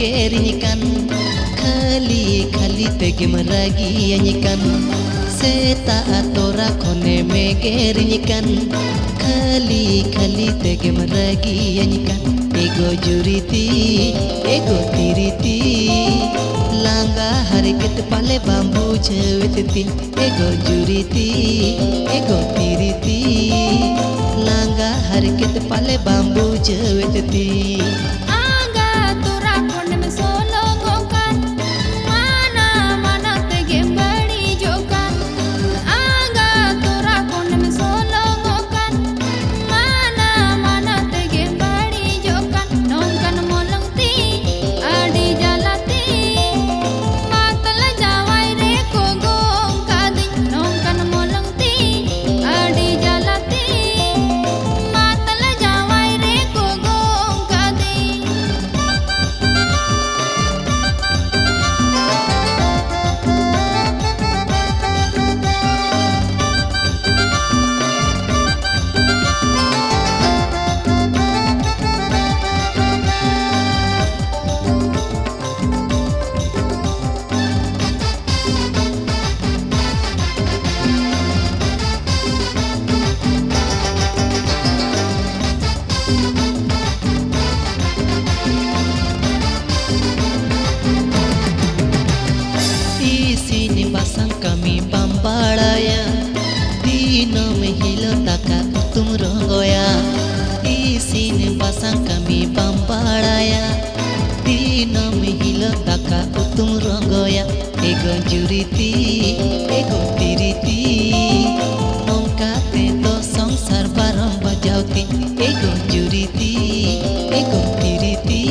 megeringkan kali tege meragianyikan seta atora kone megeringkan kali tege meragianyikan ego juriti ego tiriti langga hari ket pale bambu cewetiti ego juriti ego tiriti langga hari ket pale bambu cewetiti pasang kami bambalaya dino mehilo taka utum rongoya isine pasang kami bambalaya dino mehilo taka utum rongoya ego juriti ego tiriti nongka teto songsar barang bajauti ego juriti ego tiriti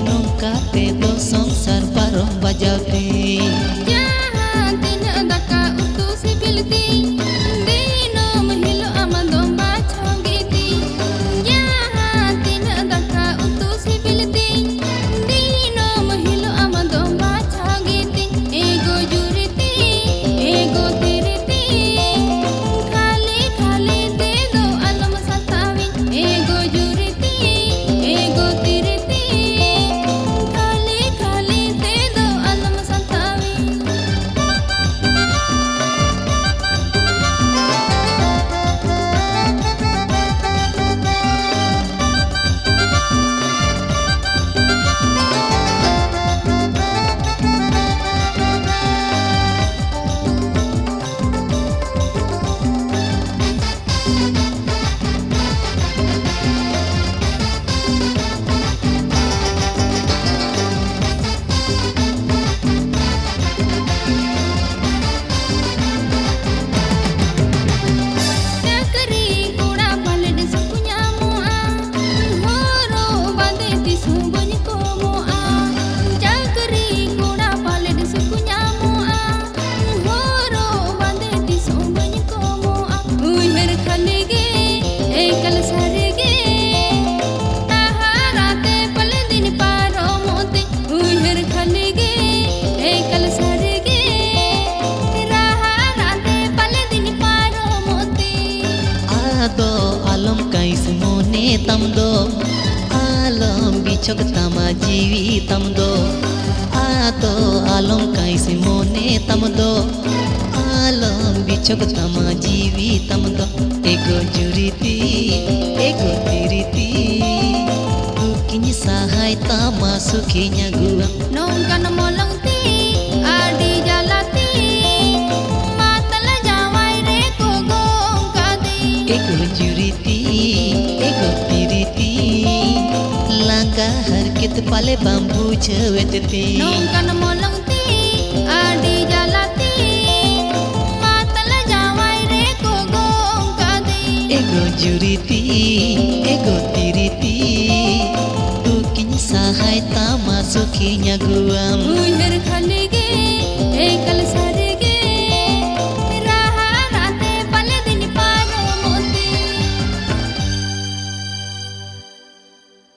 nongka teto songsar barang bajauti tamdo alam bichok tama jiwi tamdo ato alam kaisi mone tamdo alam bichok tama jiwi tamdo ego juriti ego tiriti kini sahai tama sukinya gua nongkan molang ti adi jalati matala jawai re kogong kadi ego juriti ego tiriti langka harkit pale bambu cewetiti nongkan molang ti adi jalati matala jawai re kogong kadi ego juriti ego tiriti tukin sahai tama sukinya guam uher khalige ekal